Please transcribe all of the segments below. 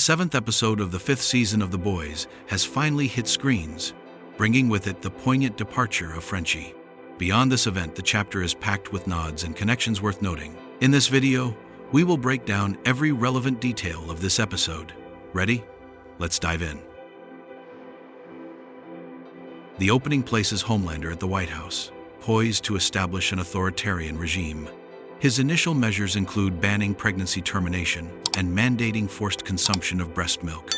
seventh episode of the fifth season of The Boys has finally hit screens, bringing with it the poignant departure of Frenchie. Beyond this event, the chapter is packed with nods and connections worth noting. In this video, we will break down every relevant detail of this episode. Ready? Let's dive in. The opening places Homelander at the White House, poised to establish an authoritarian regime. His initial measures include banning pregnancy termination and mandating forced consumption of breast milk.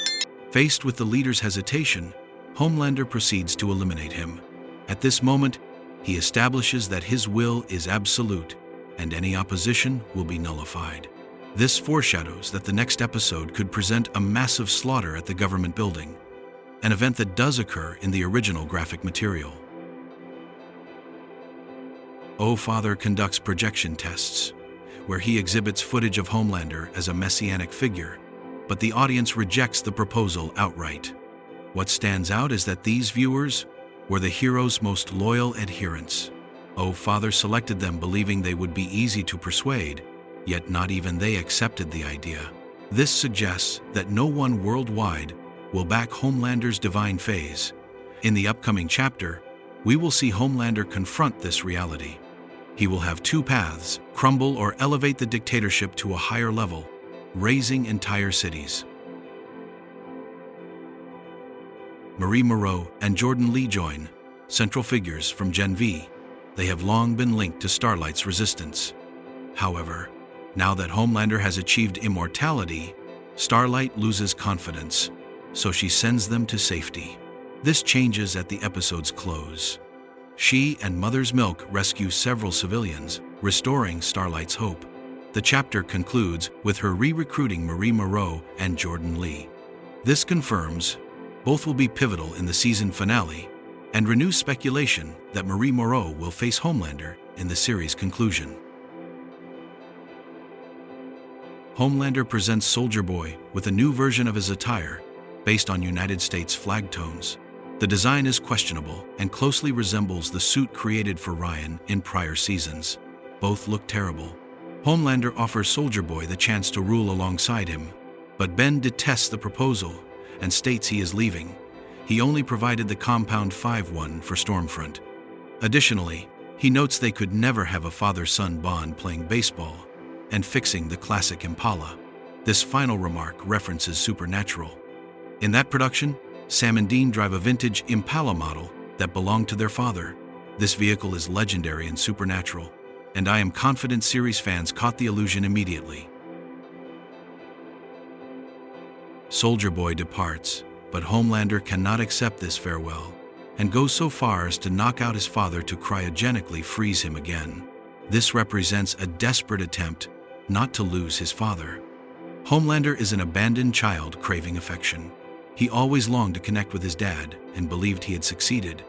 Faced with the leader's hesitation, Homelander proceeds to eliminate him. At this moment, he establishes that his will is absolute and any opposition will be nullified. This foreshadows that the next episode could present a massive slaughter at the government building, an event that does occur in the original graphic material. Father conducts projection tests, where he exhibits footage of Homelander as a messianic figure, but the audience rejects the proposal outright. What stands out is that these viewers were the hero's most loyal adherents. Father selected them believing they would be easy to persuade, yet not even they accepted the idea. This suggests that no one worldwide will back Homelander's divine phase. In the upcoming chapter, we will see Homelander confront this reality. He will have two paths: crumble or elevate the dictatorship to a higher level, raising entire cities. Marie Moreau and Jordan Lee join, central figures from Gen V. They have long been linked to Starlight's resistance. However, now that Homelander has achieved immortality, Starlight loses confidence, so she sends them to safety. This changes at the episode's close. She and Mother's Milk rescue several civilians, restoring Starlight's hope. The chapter concludes with her re-recruiting Marie Moreau and Jordan Lee. This confirms both will be pivotal in the season finale and renews speculation that Marie Moreau will face Homelander in the series' conclusion. Homelander presents Soldier Boy with a new version of his attire based on United States flag tones. The design is questionable and closely resembles the suit created for Ryan in prior seasons. Both look terrible. Homelander offers Soldier Boy the chance to rule alongside him, but Ben detests the proposal and states he is leaving. He only provided the Compound 5-1 for Stormfront. Additionally, he notes they could never have a father-son bond playing baseball and fixing the classic Impala. This final remark references Supernatural. In that production, Sam and Dean drive a vintage Impala model that belonged to their father. This vehicle is legendary in Supernatural, and I am confident series fans caught the allusion immediately. Soldier Boy departs, but Homelander cannot accept this farewell and goes so far as to knock out his father to cryogenically freeze him again. This represents a desperate attempt not to lose his father. Homelander is an abandoned child craving affection. He always longed to connect with his dad and believed he had succeeded.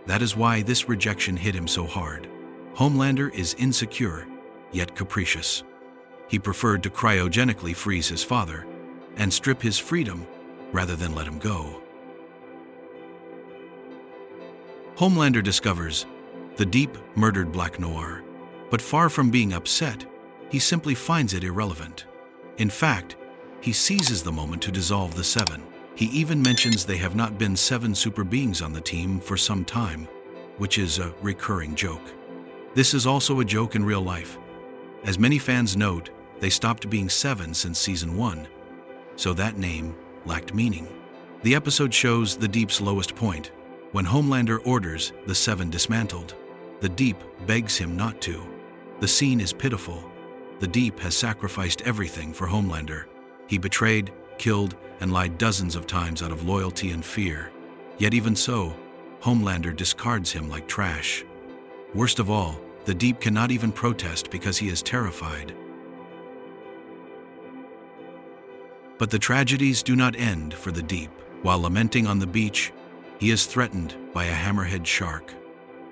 That is why this rejection hit him so hard. Homelander is insecure, yet capricious. He preferred to cryogenically freeze his father and strip his freedom rather than let him go. Homelander discovers the Deep murdered Black Noir, but far from being upset, he simply finds it irrelevant. In fact, he seizes the moment to dissolve the Seven. He even mentions they have not been 7 super beings on the team for some time, which is a recurring joke. This is also a joke in real life. As many fans note, they stopped being 7 since season 1, so that name lacked meaning. The episode shows the Deep's lowest point, when Homelander orders the 7 dismantled. The Deep begs him not to. The scene is pitiful. The Deep has sacrificed everything for Homelander. He betrayed, killed, and lied dozens of times out of loyalty and fear. Yet even so, Homelander discards him like trash. Worst of all, the Deep cannot even protest because he is terrified. But the tragedies do not end for the Deep. While lamenting on the beach, he is threatened by a hammerhead shark.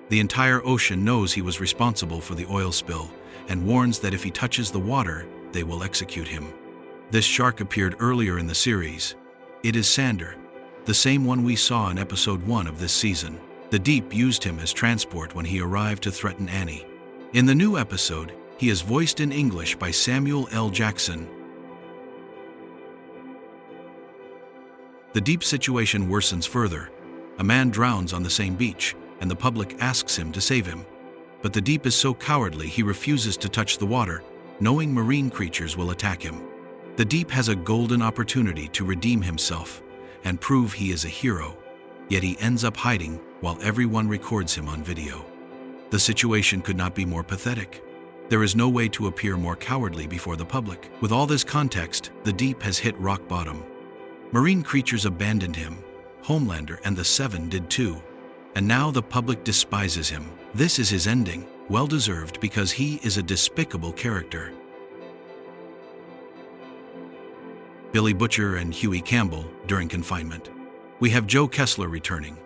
The entire ocean knows he was responsible for the oil spill and warns that if he touches the water, they will execute him. This shark appeared earlier in the series. It is Sander, the same one we saw in episode 1 of this season. The Deep used him as transport when he arrived to threaten Annie. In the new episode, he is voiced in English by Samuel L. Jackson. The deep situation worsens further. A man drowns on the same beach, and the public asks him to save him. But the deep is so cowardly he refuses to touch the water, knowing marine creatures will attack him. The deep has a golden opportunity to redeem himself and prove he is a hero, yet he ends up hiding while everyone records him on video. The situation could not be more pathetic. There is no way to appear more cowardly before the public. With all this context, the deep has hit rock bottom. Marine creatures abandoned him. Homelander and the Seven did too. And now the public despises him. This is his ending, well-deserved because he is a despicable character. Billy Butcher and Huey Campbell during confinement. We have Joe Kessler returning,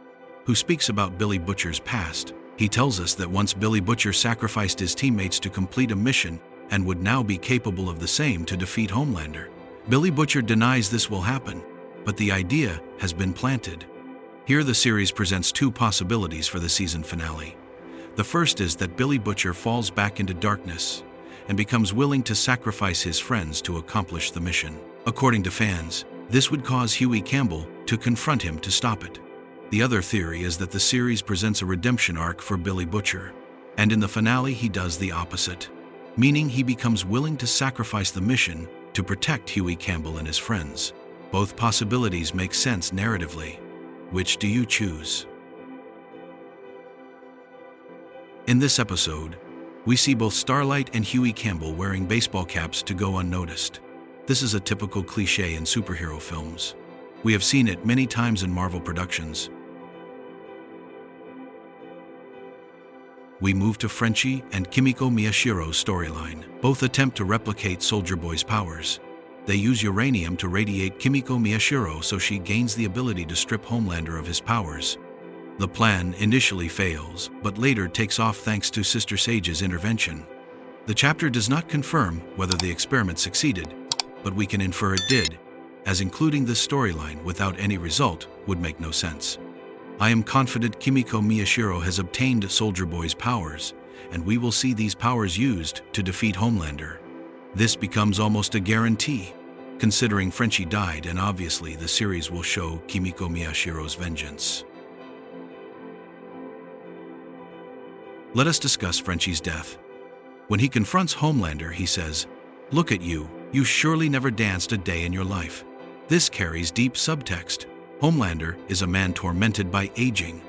who speaks about Billy Butcher's past. He tells us that once Billy Butcher sacrificed his teammates to complete a mission and would now be capable of the same to defeat Homelander. Billy Butcher denies this will happen, but the idea has been planted. Here the series presents two possibilities for the season finale. The first is that Billy Butcher falls back into darkness and becomes willing to sacrifice his friends to accomplish the mission. According to fans, this would cause Huey Campbell to confront him to stop it. The other theory is that the series presents a redemption arc for Billy Butcher, and in the finale he does the opposite, meaning he becomes willing to sacrifice the mission to protect Huey Campbell and his friends. Both possibilities make sense narratively. Which do you choose? In this episode, we see both Starlight and Huey Campbell wearing baseball caps to go unnoticed. This is a typical cliché in superhero films. We have seen it many times in Marvel productions. We move to Frenchie and Kimiko Miyashiro's storyline. Both attempt to replicate Soldier Boy's powers. They use uranium to radiate Kimiko Miyashiro so she gains the ability to strip Homelander of his powers. The plan initially fails, but later takes off thanks to Sister Sage's intervention. The chapter does not confirm whether the experiment succeeded, but we can infer it did, as including this storyline without any result would make no sense. I am confident Kimiko Miyashiro has obtained Soldier Boy's powers, and we will see these powers used to defeat Homelander. This becomes almost a guarantee, considering Frenchie died, and obviously the series will show Kimiko Miyashiro's vengeance. Let us discuss Frenchie's death. When he confronts Homelander, he says, "Look at you, you surely never danced a day in your life." This carries deep subtext. Homelander is a man tormented by aging.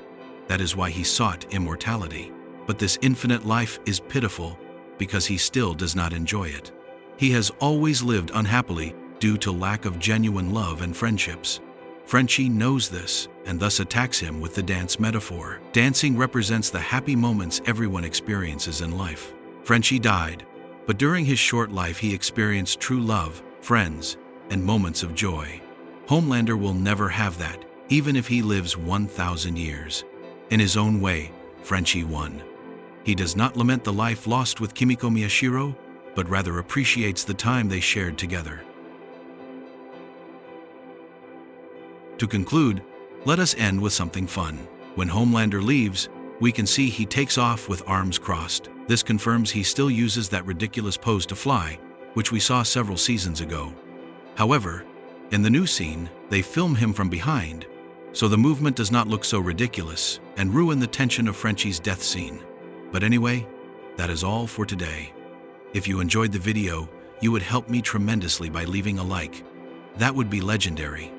That is why he sought immortality. But this infinite life is pitiful because he still does not enjoy it. He has always lived unhappily due to lack of genuine love and friendships. Frenchie knows this and thus attacks him with the dance metaphor. Dancing represents the happy moments everyone experiences in life. Frenchie died, but during his short life he experienced true love, friends, and moments of joy. Homelander will never have that, even if he lives 1,000 years. In his own way, Frenchie won. He does not lament the life lost with Kimiko Miyashiro, but rather appreciates the time they shared together. To conclude, let us end with something fun. When Homelander leaves, we can see he takes off with arms crossed. This confirms he still uses that ridiculous pose to fly, which we saw several seasons ago. However, in the new scene, they film him from behind, so the movement does not look so ridiculous and ruin the tension of Frenchie's death scene. But anyway, that is all for today. If you enjoyed the video, you would help me tremendously by leaving a like. That would be legendary.